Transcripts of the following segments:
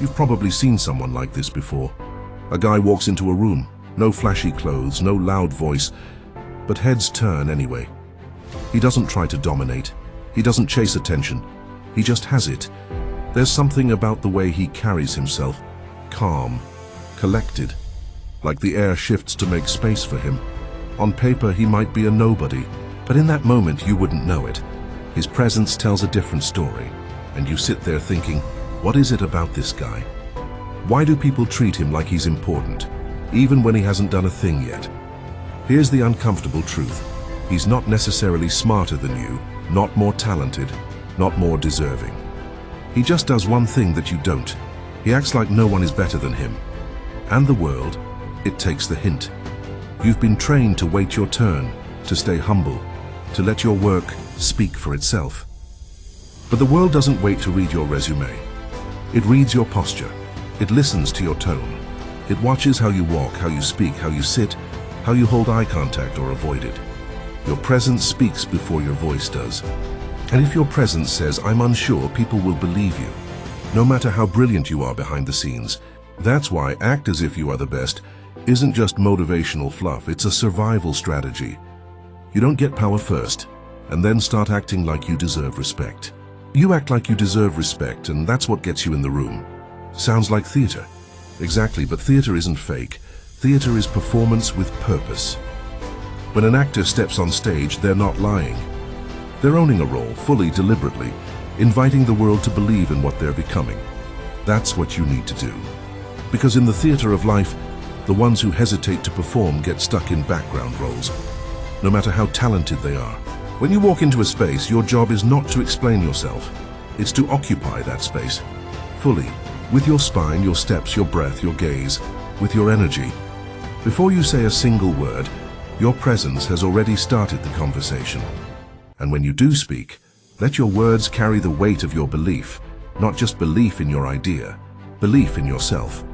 You've probably seen someone like this before. A guy walks into a room, no flashy clothes, no loud voice, but heads turn anyway. He doesn't try to dominate. He doesn't chase attention. He just has it. There's something about the way he carries himself. Calm, collected, like the air shifts to make space for him. On paper, he might be a nobody, but in that moment, you wouldn't know it. His presence tells a different story, and you sit there thinking, what is it about this guy? Why do people treat him like he's important, even when he hasn't done a thing yet? Here's the uncomfortable truth. He's not necessarily smarter than you, not more talented, not more deserving. He just does one thing that you don't. He acts like no one is better than him. And the world, it takes the hint. You've been trained to wait your turn, to stay humble, to let your work speak for itself. But the world doesn't wait to read your resume. It reads your posture. It listens to your tone. It watches how you walk, how you speak, how you sit, how you hold eye contact or avoid it. Your presence speaks before your voice does. And if your presence says, I'm unsure, people will believe you, no matter how brilliant you are behind the scenes. That's why act as if you are the best isn't just motivational fluff, it's a survival strategy. You don't get power first, and then start acting like you deserve respect. You act like you deserve respect, and that's what gets you in the room. Sounds like theater. Exactly, but theater isn't fake. Theater is performance with purpose. When an actor steps on stage, they're not lying. They're owning a role, fully, deliberately, inviting the world to believe in what they're becoming. That's what you need to do. Because in the theater of life, the ones who hesitate to perform get stuck in background roles, no matter how talented they are. When you walk into a space, your job is not to explain yourself. It's to occupy that space, fully, with your spine, your steps, your breath, your gaze, with your energy. Before you say a single word, your presence has already started the conversation. And when you do speak, let your words carry the weight of your belief, not just belief in your idea, belief in yourself.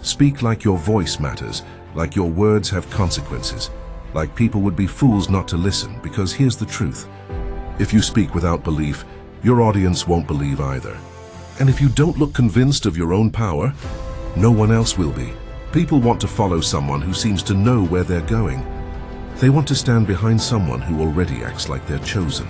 Speak like your voice matters, like your words have consequences, like people would be fools not to listen, because here's the truth. If you speak without belief, your audience won't believe either. And if you don't look convinced of your own power, no one else will be. People want to follow someone who seems to know where they're going. They want to stand behind someone who already acts like they're chosen.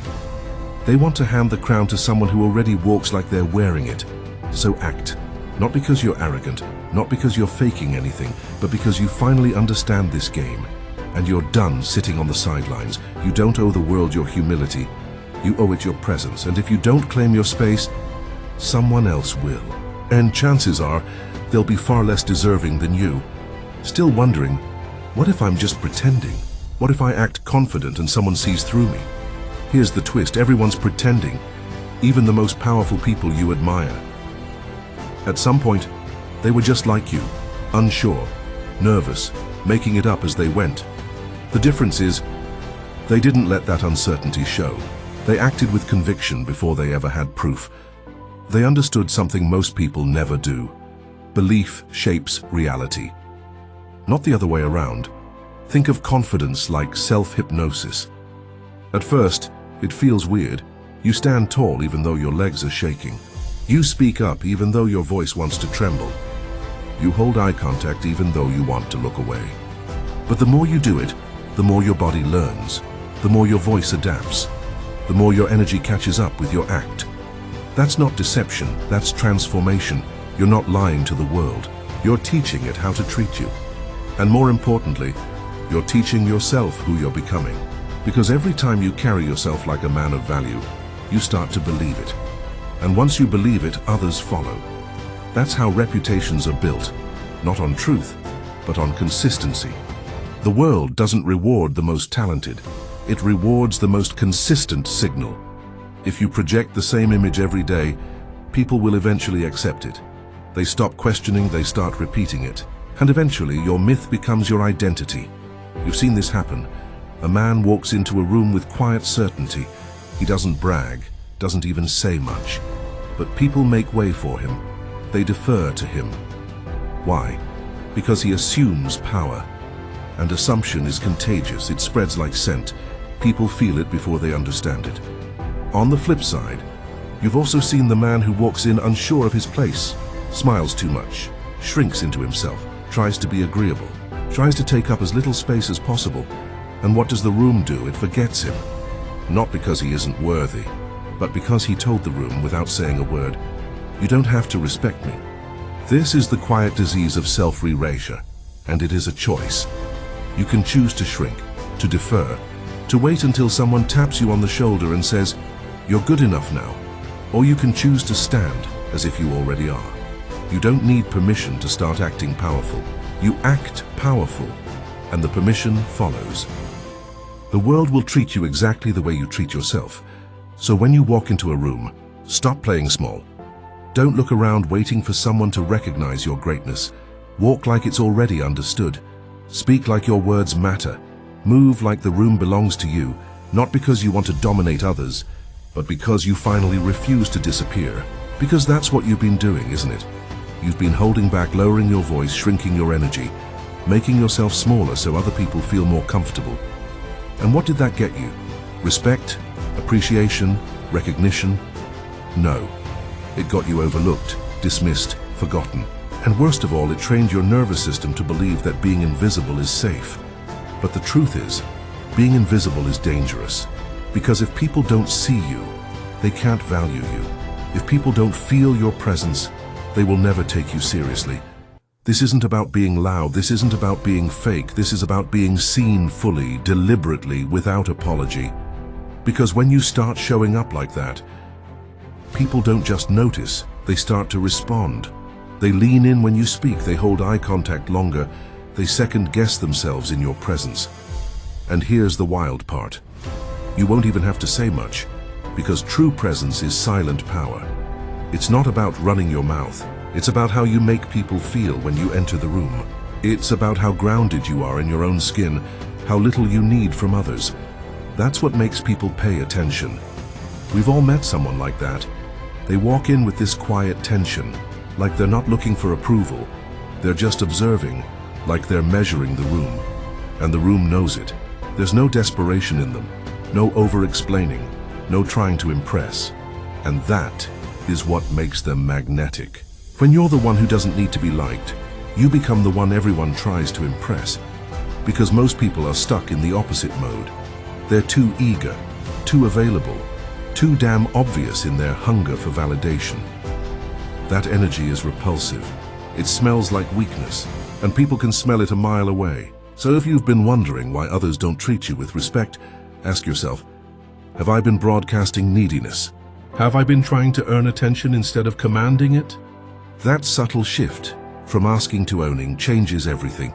They want to hand the crown to someone who already walks like they're wearing it. So act. Not because you're arrogant, not because you're faking anything, but because you finally understand this game. And you're done sitting on the sidelines. You don't owe the world your humility. You owe it your presence. And if you don't claim your space, someone else will. And chances are, they'll be far less deserving than you. Still wondering, what if I'm just pretending? What if I act confident and someone sees through me? Here's the twist, everyone's pretending, even the most powerful people you admire. At some point, they were just like you, unsure, nervous, making it up as they went. The difference is, they didn't let that uncertainty show. They acted with conviction before they ever had proof. They understood something most people never do. Belief shapes reality. Not the other way around. Think of confidence like self-hypnosis. At first, it feels weird. You stand tall even though your legs are shaking. You speak up even though your voice wants to tremble. You hold eye contact even though you want to look away. But the more you do it, the more your body learns, the more your voice adapts, the more your energy catches up with your act. That's not deception, that's transformation. You're not lying to the world. You're teaching it how to treat you. And more importantly, you're teaching yourself who you're becoming. Because every time you carry yourself like a man of value, you start to believe it. And once you believe it, others follow. That's how reputations are built, not on truth, but on consistency. The world doesn't reward the most talented. It rewards the most consistent signal. If you project the same image every day, people will eventually accept it. They stop questioning, they start repeating it. And eventually, your myth becomes your identity. You've seen this happen. A man walks into a room with quiet certainty. He doesn't brag, doesn't even say much. But people make way for him. They defer to him. Why? Because he assumes power. And assumption is contagious. It spreads like scent. People feel it before they understand it. On the flip side, you've also seen the man who walks in unsure of his place. smiles too much, shrinks into himself, tries to be agreeable, tries to take up as little space as possible. And what does the room do? It forgets him. Not because he isn't worthy, but because he told the room without saying a word, "You don't have to respect me." This is the quiet disease of self-erasure, and it is a choice. You can choose to shrink, to defer, to wait until someone taps you on the shoulder and says, "You're good enough now." Or you can choose to stand as if you already are. You don't need permission to start acting powerful. You act powerful, and the permission follows. The world will treat you exactly the way you treat yourself. So when you walk into a room, stop playing small. Don't look around waiting for someone to recognize your greatness. Walk like it's already understood. Speak like your words matter. Move like the room belongs to you, not because you want to dominate others, but because you finally refuse to disappear. Because that's what you've been doing, isn't it? You've been holding back, lowering your voice, shrinking your energy, making yourself smaller so other people feel more comfortable. And what did that get you? Respect? Appreciation? Recognition? No. It got you overlooked, dismissed, forgotten. And worst of all, it trained your nervous system to believe that being invisible is safe. But the truth is, being invisible is dangerous. Because if people don't see you, they can't value you. If people don't feel your presence, they will never take you seriously. This isn't about being loud, this isn't about being fake, this is about being seen fully, deliberately, without apology. Because when you start showing up like that, people don't just notice, they start to respond. They lean in when you speak, they hold eye contact longer, they second-guess themselves in your presence. And here's the wild part. You won't even have to say much, because true presence is silent power. It's not about running your mouth. It's about how you make people feel when you enter the room. It's about how grounded you are in your own skin, how little you need from others. That's what makes people pay attention. We've all met someone like that. They walk in with this quiet tension, like they're not looking for approval. They're just observing, like they're measuring the room. And the room knows it. There's no desperation in them, no over-explaining, no trying to impress. And that is what makes them magnetic. When you're the one who doesn't need to be liked, you become the one everyone tries to impress. Because most people are stuck in the opposite mode. They're too eager, too available, too damn obvious in their hunger for validation. That energy is repulsive. It smells like weakness, and people can smell it a mile away. So if you've been wondering why others don't treat you with respect, ask yourself, have I been broadcasting neediness? Have I been trying to earn attention instead of commanding it? That subtle shift from asking to owning changes everything.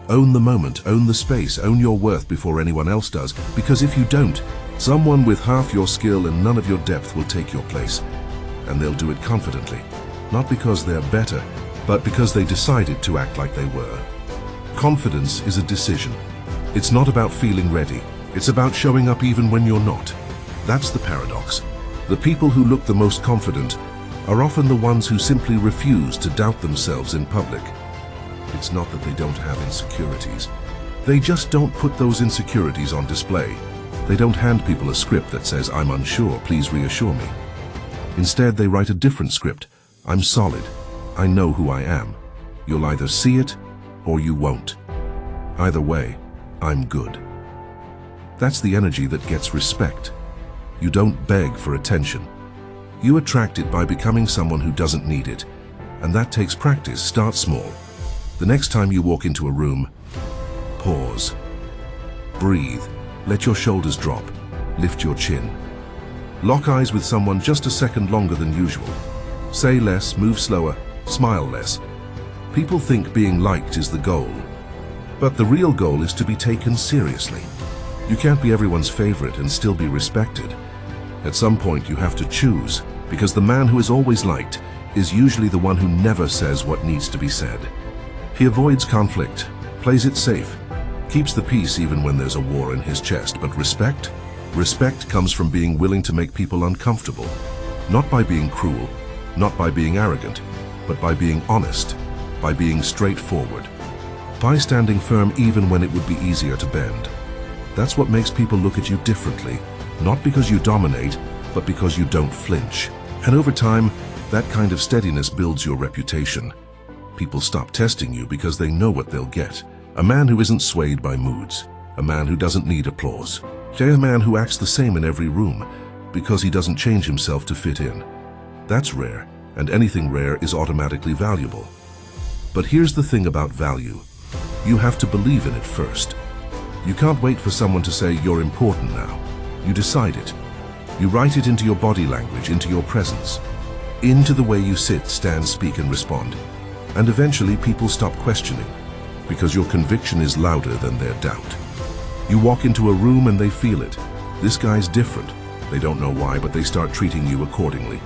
Own the moment, own the space, own your worth before anyone else does, because if you don't, someone with half your skill and none of your depth will take your place. And they'll do it confidently, not because they're better, but because they decided to act like they were. Confidence is a decision. It's not about feeling ready. It's about showing up even when you're not. That's the paradox. The people who look the most confident are often the ones who simply refuse to doubt themselves in public. It's not that they don't have insecurities. They just don't put those insecurities on display. They don't hand people a script that says, "I'm unsure, please reassure me." Instead, they write a different script. "I'm solid. I know who I am. You'll either see it or you won't. Either way, I'm good." That's the energy that gets respect. You don't beg for attention. You attract it by becoming someone who doesn't need it. And that takes practice. Start small. The next time you walk into a room, pause. Breathe. Let your shoulders drop. Lift your chin. Lock eyes with someone just a second longer than usual. Say less, move slower, smile less. People think being liked is the goal. But the real goal is to be taken seriously. You can't be everyone's favorite and still be respected. At some point you have to choose, because the man who is always liked is usually the one who never says what needs to be said. He avoids conflict, plays it safe, keeps the peace even when there's a war in his chest. But respect? Respect comes from being willing to make people uncomfortable. Not by being cruel, not by being arrogant, but by being honest, by being straightforward. By standing firm even when it would be easier to bend. That's what makes people look at you differently, not because you dominate, but because you don't flinch. And over time, That kind of steadiness builds your reputation. People stop testing you because they know what they'll get. A man who isn't swayed by moods. A man who doesn't need applause. A man who acts the same in every room because he doesn't change himself to fit in. That's rare, and anything rare is automatically valuable. But here's the thing about value. You have to believe in it first. You can't wait for someone to say you're important now. You decide it. You write it into your body language, into your presence, into the way you sit, stand, speak, and respond. And eventually people stop questioning, because your conviction is louder than their doubt. You walk into a room and they feel it. This guy's different. They don't know why, but they start treating you accordingly.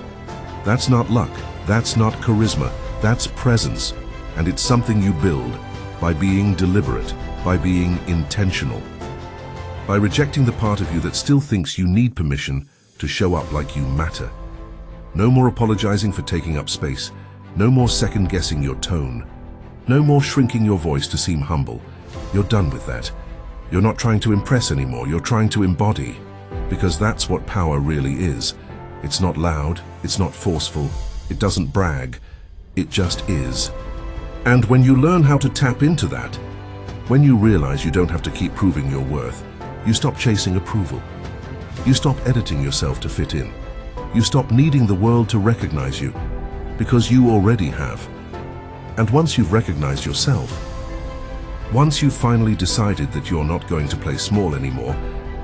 That's not luck. That's not charisma. That's presence. And it's something you build by being deliberate, by being intentional, by rejecting the part of you that still thinks you need permission to show up like you matter. No more apologizing for taking up space. No more second-guessing your tone. No more shrinking your voice to seem humble. You're done with that. You're not trying to impress anymore. You're trying to embody, because that's what power really is. It's not loud. It's not forceful. It doesn't brag. It just is. And when you learn how to tap into that, when you realize you don't have to keep proving your worth, you stop chasing approval. You stop editing yourself to fit in. You stop needing the world to recognize you, because you already have. And once you've recognized yourself, once you've finally decided that you're not going to play small anymore,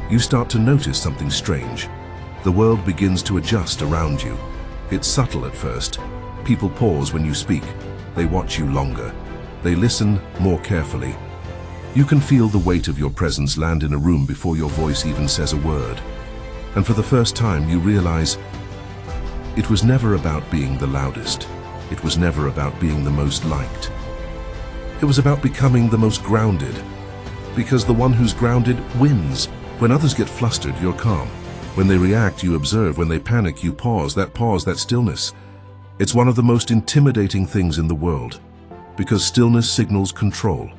you start to notice something strange. The world begins to adjust around you. It's subtle at first. People pause when you speak. They watch you longer. They listen more carefully. You can feel the weight of your presence land in a room before your voice even says a word. And for the first time, you realize it was never about being the loudest. It was never about being the most liked. It was about becoming the most grounded. Because the one who's grounded wins. When others get flustered, you're calm. When they react, you observe. When they panic, you pause, that stillness. It's one of the most intimidating things in the world. Because stillness signals control.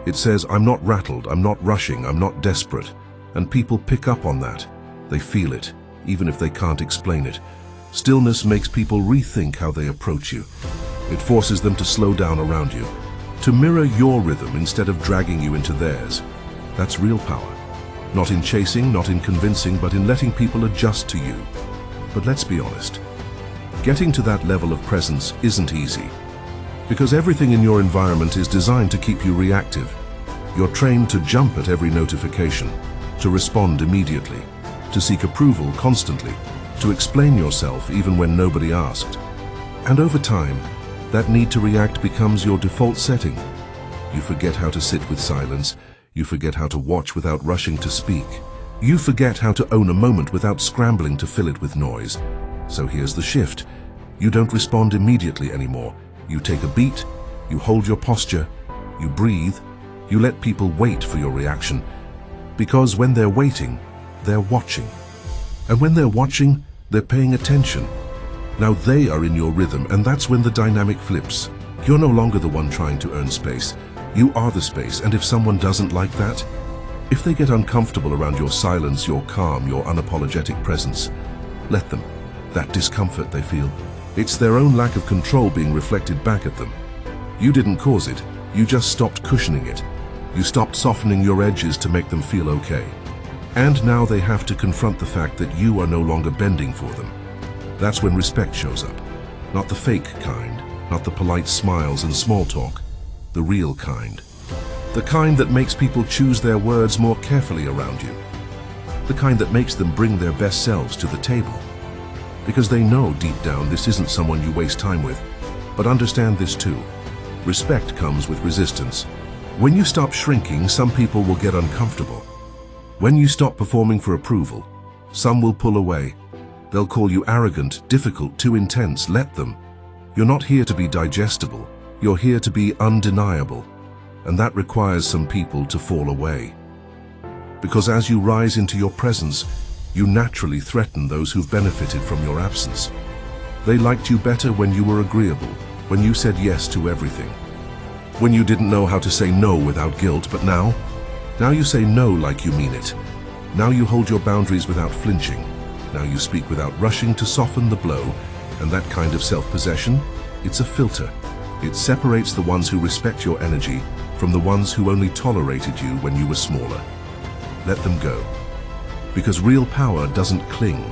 It says, I'm not rattled, I'm not rushing, I'm not desperate. And people pick up on that. They feel it, even if they can't explain it. Stillness makes people rethink how they approach you. It forces them to slow down around you, to mirror your rhythm instead of dragging you into theirs. That's real power. Not in chasing, not in convincing, but in letting people adjust to you. But let's be honest. Getting to that level of presence isn't easy. Because everything in your environment is designed to keep you reactive. You're trained to jump at every notification, to respond immediately, to seek approval constantly, to explain yourself even when nobody asked. And over time, that need to react becomes your default setting. You forget how to sit with silence. You forget how to watch without rushing to speak. You forget how to own a moment without scrambling to fill it with noise. So here's the shift. You don't respond immediately anymore. You take a beat, you hold your posture, you breathe, you let people wait for your reaction. Because when they're waiting, they're watching. And when they're watching, they're paying attention. Now they are in your rhythm, and that's when the dynamic flips. You're no longer the one trying to earn space. You are the space, and if someone doesn't like that, if they get uncomfortable around your silence, your calm, your unapologetic presence, let them. That discomfort they feel, it's their own lack of control being reflected back at them. You didn't cause it. You just stopped cushioning it. You stopped softening your edges to make them feel okay. And now they have to confront the fact that you are no longer bending for them. That's when respect shows up. Not the fake kind, not the polite smiles and small talk, the real kind. The kind that makes people choose their words more carefully around you. The kind that makes them bring their best selves to the table. Because they know deep down this isn't someone you waste time with. But understand this too. Respect comes with resistance. When you stop shrinking, some people will get uncomfortable. When you stop performing for approval, some will pull away. They'll call you arrogant, difficult, too intense. Let them. You're not here to be digestible. You're here to be undeniable. And that requires some people to fall away. Because as you rise into your presence, you naturally threaten those who've benefited from your absence. They liked you better when you were agreeable, when you said yes to everything. When you didn't know how to say no without guilt, but now you say no like you mean it. Now you hold your boundaries without flinching. Now you speak without rushing to soften the blow. And that kind of self-possession, it's a filter. It separates the ones who respect your energy from the ones who only tolerated you when you were smaller. Let them go. Because real power doesn't cling.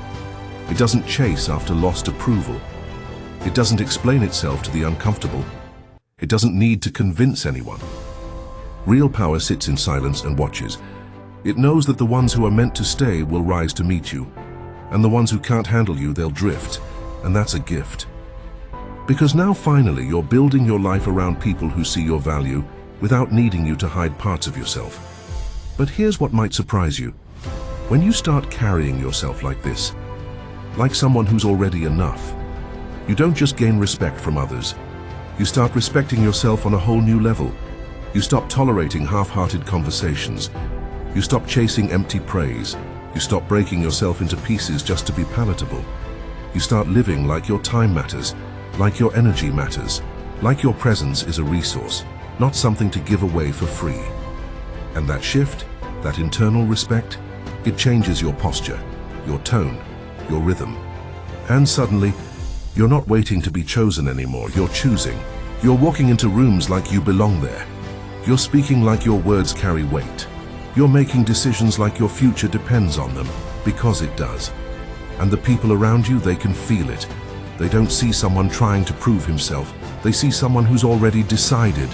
It doesn't chase after lost approval. It doesn't explain itself to the uncomfortable. It doesn't need to convince anyone. Real power sits in silence and watches. It knows that the ones who are meant to stay will rise to meet you, and the ones who can't handle you, they'll drift, and that's a gift. Because now finally you're building your life around people who see your value without needing you to hide parts of yourself. But here's what might surprise you. When you start carrying yourself like this, like someone who's already enough, you don't just gain respect from others. You start respecting yourself on a whole new level. You stop tolerating half-hearted conversations. You stop chasing empty praise. You stop breaking yourself into pieces just to be palatable. You start living like your time matters, like your energy matters, like your presence is a resource, not something to give away for free. And that shift, that internal respect, it changes your posture, your tone, your rhythm. And suddenly, you're not waiting to be chosen anymore, you're choosing. You're walking into rooms like you belong there. You're speaking like your words carry weight. You're making decisions like your future depends on them, because it does. And the people around you, they can feel it. They don't see someone trying to prove himself. They see someone who's already decided.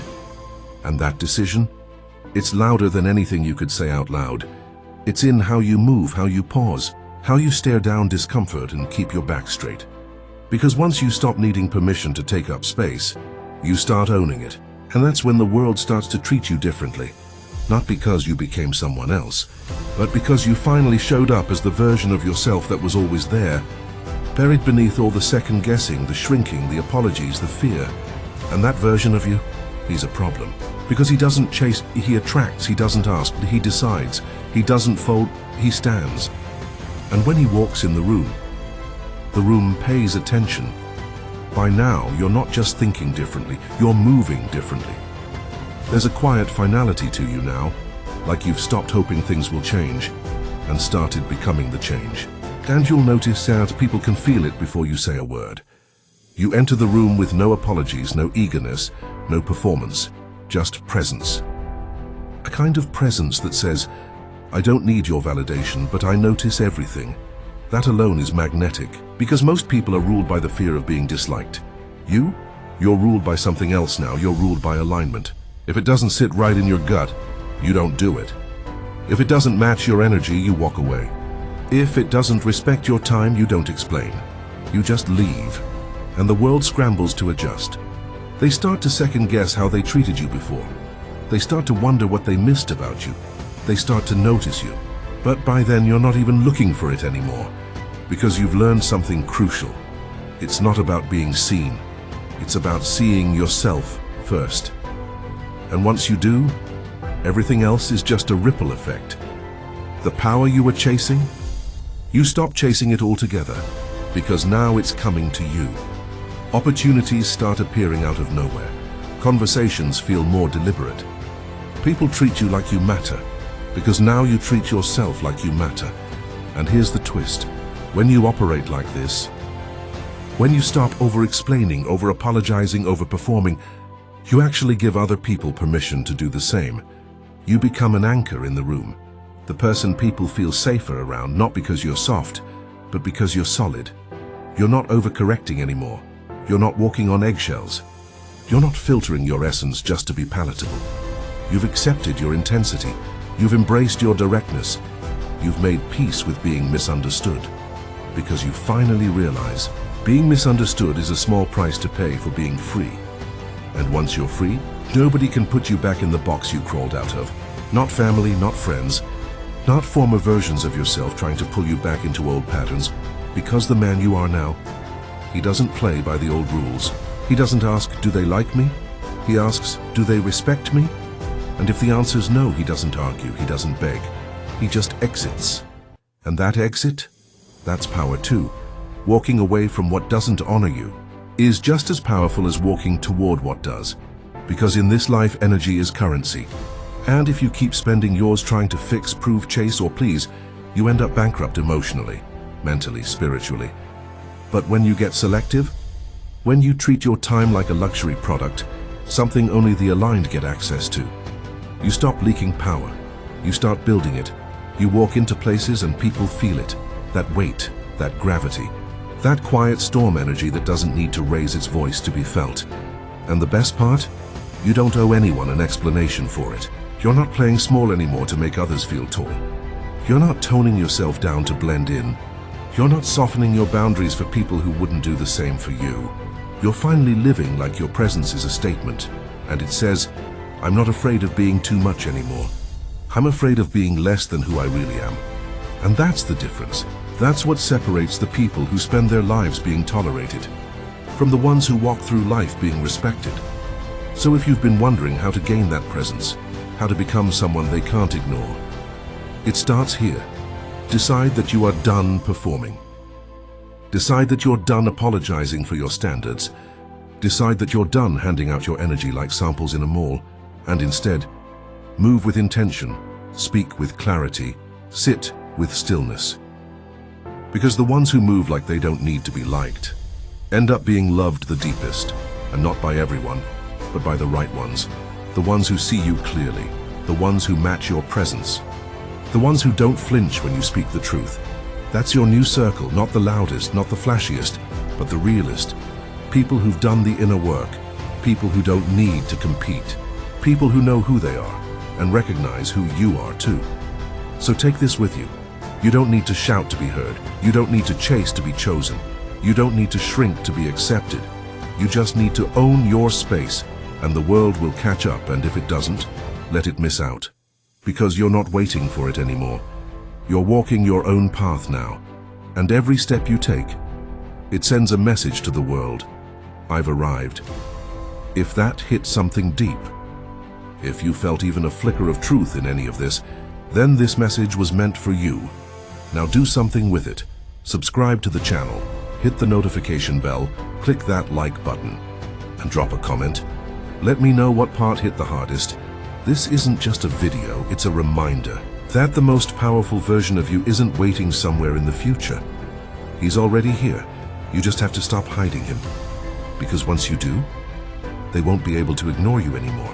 And that decision? It's louder than anything you could say out loud. It's in how you move, how you pause, how you stare down discomfort and keep your back straight. Because once you stop needing permission to take up space, you start owning it. And that's when the world starts to treat you differently. Not because you became someone else, but because you finally showed up as the version of yourself that was always there, buried beneath all the second-guessing, the shrinking, the apologies, the fear. And that version of you, he's a problem. Because he doesn't chase, he attracts, he doesn't ask, he decides. He doesn't fold, he stands. And when he walks in the room pays attention. By now, you're not just thinking differently, you're moving differently. There's a quiet finality to you now, like you've stopped hoping things will change and started becoming the change. And you'll notice that people can feel it before you say a word. You enter the room with no apologies, no eagerness, no performance, just presence. A kind of presence that says, I don't need your validation, but I notice everything. That alone is magnetic, because most people are ruled by the fear of being disliked. You're ruled by something else now, you're ruled by alignment. If it doesn't sit right in your gut, you don't do it. If it doesn't match your energy, you walk away. If it doesn't respect your time, you don't explain. You just leave. And the world scrambles to adjust. They start to second-guess how they treated you before. They start to wonder what they missed about you. They start to notice you. But by then, you're not even looking for it anymore, because you've learned something crucial. It's not about being seen. It's about seeing yourself first. And once you do, everything else is just a ripple effect. The power you were chasing, you stop chasing it altogether, because now it's coming to you. Opportunities start appearing out of nowhere. Conversations feel more deliberate. People treat you like you matter, because now you treat yourself like you matter. And here's the twist. When you operate like this, when you stop over-explaining, over-apologizing, over-performing, you actually give other people permission to do the same. You become an anchor in the room, the person people feel safer around, not because you're soft, but because you're solid. You're not overcorrecting anymore. You're not walking on eggshells. You're not filtering your essence just to be palatable. You've accepted your intensity. You've embraced your directness. You've made peace with being misunderstood. Because you finally realize being misunderstood is a small price to pay for being free. And once you're free, nobody can put you back in the box you crawled out of. Not family, not friends, not former versions of yourself trying to pull you back into old patterns. Because the man you are now, he doesn't play by the old rules. He doesn't ask, do they like me? He asks, do they respect me? And if the answer's no, he doesn't argue, he doesn't beg. He just exits. And that exit, that's power too. Walking away from what doesn't honor you is just as powerful as walking toward what does. Because in this life, energy is currency. And if you keep spending yours trying to fix, prove, chase, or please, you end up bankrupt emotionally, mentally, spiritually. But when you get selective, when you treat your time like a luxury product, something only the aligned get access to, you stop leaking power. You start building it. You walk into places and people feel it. That weight, that gravity, that quiet storm energy that doesn't need to raise its voice to be felt. And the best part? You don't owe anyone an explanation for it. You're not playing small anymore to make others feel tall. You're not toning yourself down to blend in. You're not softening your boundaries for people who wouldn't do the same for you. You're finally living like your presence is a statement, and it says, I'm not afraid of being too much anymore. I'm afraid of being less than who I really am. And that's the difference. That's what separates the people who spend their lives being tolerated from the ones who walk through life being respected. So if you've been wondering how to gain that presence, how to become someone they can't ignore, it starts here. Decide that you are done performing. Decide that you're done apologizing for your standards. Decide that you're done handing out your energy like samples in a mall, and instead, move with intention, speak with clarity, sit with stillness. Because the ones who move like they don't need to be liked end up being loved the deepest, and not by everyone, but by the right ones. The ones who see you clearly, the ones who match your presence, the ones who don't flinch when you speak the truth. That's your new circle, not the loudest, not the flashiest, but the realest. People who've done the inner work, people who don't need to compete, people who know who they are and recognize who you are too. So take this with you. You don't need to shout to be heard. You don't need to chase to be chosen. You don't need to shrink to be accepted. You just need to own your space, and the world will catch up, and if it doesn't, let it miss out. Because you're not waiting for it anymore. You're walking your own path now, and every step you take, it sends a message to the world. I've arrived. If that hit something deep, if you felt even a flicker of truth in any of this, then this message was meant for you. Now do something with it. Subscribe to the channel, hit the notification bell, click that like button, and drop a comment. Let me know what part hit the hardest. This isn't just a video, it's a reminder that the most powerful version of you isn't waiting somewhere in the future. He's already here. You just have to stop hiding him. Because once you do, they won't be able to ignore you anymore.